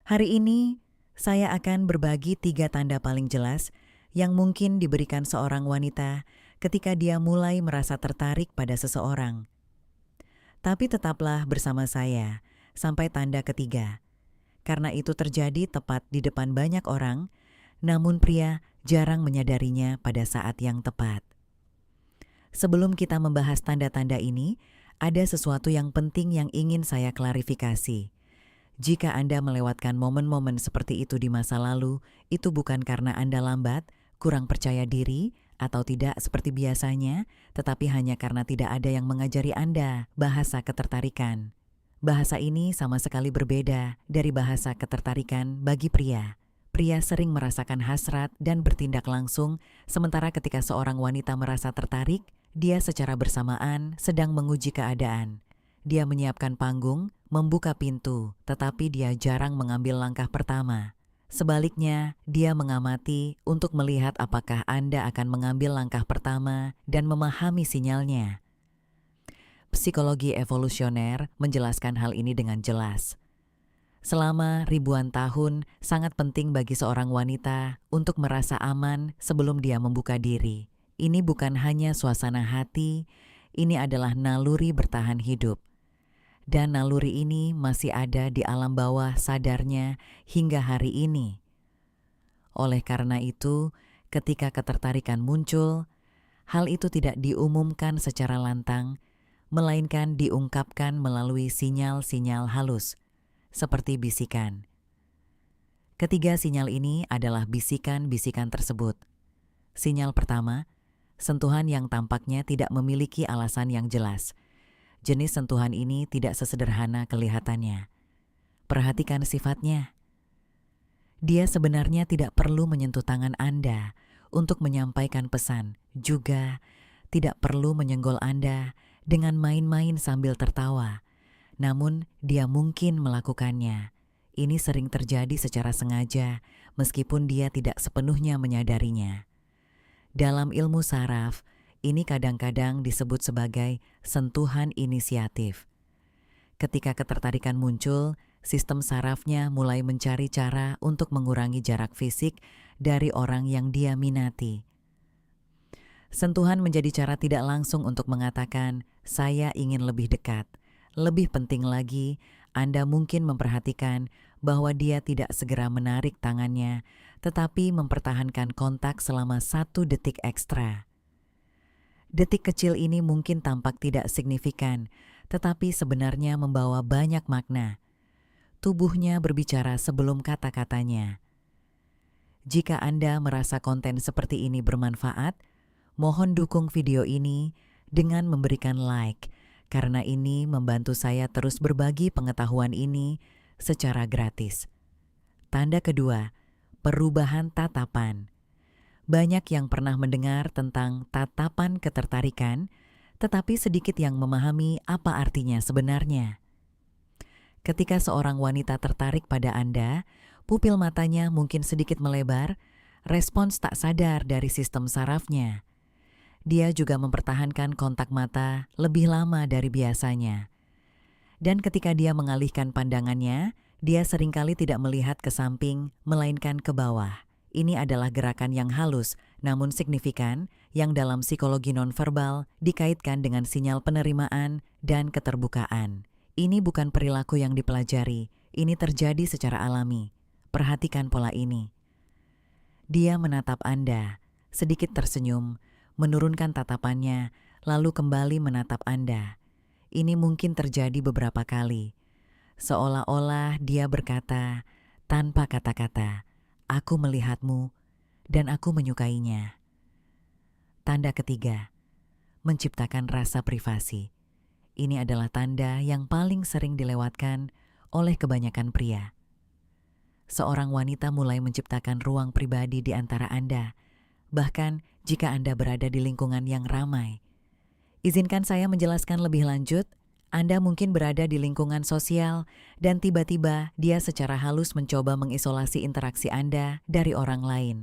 Hari ini, saya akan berbagi 3 tanda paling jelas yang mungkin diberikan seorang wanita ketika dia mulai merasa tertarik pada seseorang. Tapi tetaplah bersama saya sampai tanda ketiga, karena itu terjadi tepat di depan banyak orang, namun pria jarang menyadarinya pada saat yang tepat. Sebelum kita membahas tanda-tanda ini, ada sesuatu yang penting yang ingin saya klarifikasi. Jika Anda melewatkan momen-momen seperti itu di masa lalu, itu bukan karena Anda lambat, kurang percaya diri, atau tidak seperti biasanya, tetapi hanya karena tidak ada yang mengajari Anda bahasa ketertarikan. Bahasa ini sama sekali berbeda dari bahasa ketertarikan bagi pria. Pria sering merasakan hasrat dan bertindak langsung, sementara ketika seorang wanita merasa tertarik, dia secara bersamaan sedang menguji keadaan. Dia menyiapkan panggung, membuka pintu, tetapi dia jarang mengambil langkah pertama. Sebaliknya, dia mengamati untuk melihat apakah Anda akan mengambil langkah pertama dan memahami sinyalnya. Psikologi evolusioner menjelaskan hal ini dengan jelas. Selama ribuan tahun, sangat penting bagi seorang wanita untuk merasa aman sebelum dia membuka diri. Ini bukan hanya suasana hati, ini adalah naluri bertahan hidup. Dan naluri ini masih ada di alam bawah sadarnya hingga hari ini. Oleh karena itu, ketika ketertarikan muncul, hal itu tidak diumumkan secara lantang, melainkan diungkapkan melalui sinyal-sinyal halus, seperti bisikan. Ketiga sinyal ini adalah bisikan-bisikan tersebut. Sinyal pertama, sentuhan yang tampaknya tidak memiliki alasan yang jelas. Jenis sentuhan ini tidak sesederhana kelihatannya. Perhatikan sifatnya. Dia sebenarnya tidak perlu menyentuh tangan Anda untuk menyampaikan pesan, juga tidak perlu menyenggol Anda dengan main-main sambil tertawa. Namun, dia mungkin melakukannya. Ini sering terjadi secara sengaja, meskipun dia tidak sepenuhnya menyadarinya. Dalam ilmu saraf, ini kadang-kadang disebut sebagai sentuhan inisiatif. Ketika ketertarikan muncul, sistem sarafnya mulai mencari cara untuk mengurangi jarak fisik dari orang yang dia minati. Sentuhan menjadi cara tidak langsung untuk mengatakan, "Saya ingin lebih dekat." Lebih penting lagi, Anda mungkin memperhatikan bahwa dia tidak segera menarik tangannya, tetapi mempertahankan kontak selama 1 detik ekstra. Detik kecil ini mungkin tampak tidak signifikan, tetapi sebenarnya membawa banyak makna. Tubuhnya berbicara sebelum kata-katanya. Jika Anda merasa konten seperti ini bermanfaat, mohon dukung video ini dengan memberikan like, karena ini membantu saya terus berbagi pengetahuan ini secara gratis. Tanda kedua, perubahan tatapan. Banyak yang pernah mendengar tentang tatapan ketertarikan, tetapi sedikit yang memahami apa artinya sebenarnya. Ketika seorang wanita tertarik pada Anda, pupil matanya mungkin sedikit melebar, respons tak sadar dari sistem sarafnya. Dia juga mempertahankan kontak mata lebih lama dari biasanya. Dan ketika dia mengalihkan pandangannya, dia seringkali tidak melihat ke samping, melainkan ke bawah. Ini adalah gerakan yang halus, namun signifikan, yang dalam psikologi nonverbal dikaitkan dengan sinyal penerimaan dan keterbukaan. Ini bukan perilaku yang dipelajari, ini terjadi secara alami. Perhatikan pola ini. Dia menatap Anda, sedikit tersenyum, menurunkan tatapannya, lalu kembali menatap Anda. Ini mungkin terjadi beberapa kali. Seolah-olah dia berkata, tanpa kata-kata, "Aku melihatmu, dan aku menyukainya." Tanda ketiga, menciptakan rasa privasi. Ini adalah tanda yang paling sering dilewatkan oleh kebanyakan pria. Seorang wanita mulai menciptakan ruang pribadi di antara Anda, bahkan jika Anda berada di lingkungan yang ramai. Izinkan saya menjelaskan lebih lanjut. Anda mungkin berada di lingkungan sosial dan tiba-tiba dia secara halus mencoba mengisolasi interaksi Anda dari orang lain.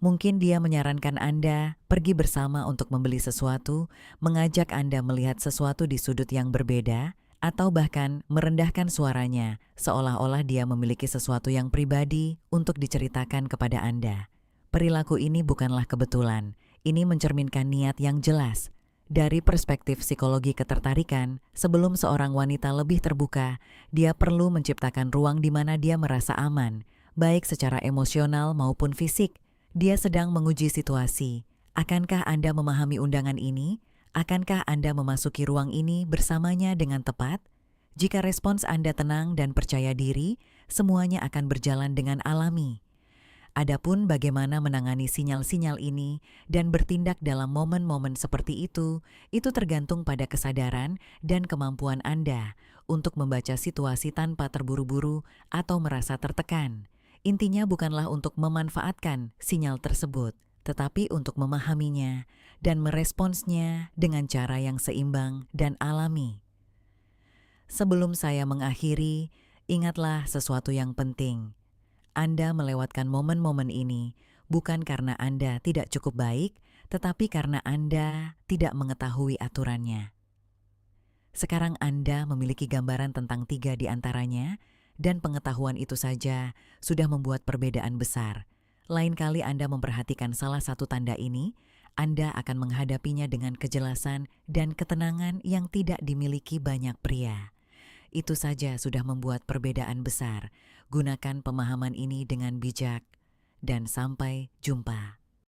Mungkin dia menyarankan Anda pergi bersama untuk membeli sesuatu, mengajak Anda melihat sesuatu di sudut yang berbeda, atau bahkan merendahkan suaranya seolah-olah dia memiliki sesuatu yang pribadi untuk diceritakan kepada Anda. Perilaku ini bukanlah kebetulan, ini mencerminkan niat yang jelas. Dari perspektif psikologi ketertarikan, sebelum seorang wanita lebih terbuka, dia perlu menciptakan ruang di mana dia merasa aman, baik secara emosional maupun fisik. Dia sedang menguji situasi. Akankah Anda memahami undangan ini? Akankah Anda memasuki ruang ini bersamanya dengan tepat? Jika respons Anda tenang dan percaya diri, semuanya akan berjalan dengan alami. Adapun bagaimana menangani sinyal-sinyal ini dan bertindak dalam momen-momen seperti itu tergantung pada kesadaran dan kemampuan Anda untuk membaca situasi tanpa terburu-buru atau merasa tertekan. Intinya bukanlah untuk memanfaatkan sinyal tersebut, tetapi untuk memahaminya dan meresponsnya dengan cara yang seimbang dan alami. Sebelum saya mengakhiri, ingatlah sesuatu yang penting. Anda melewatkan momen-momen ini bukan karena Anda tidak cukup baik, tetapi karena Anda tidak mengetahui aturannya. Sekarang Anda memiliki gambaran tentang 3 di antaranya, dan pengetahuan itu saja sudah membuat perbedaan besar. Lain kali Anda memperhatikan salah satu tanda ini, Anda akan menghadapinya dengan kejelasan dan ketenangan yang tidak dimiliki banyak pria. Itu saja sudah membuat perbedaan besar. Gunakan pemahaman ini dengan bijak, dan sampai jumpa.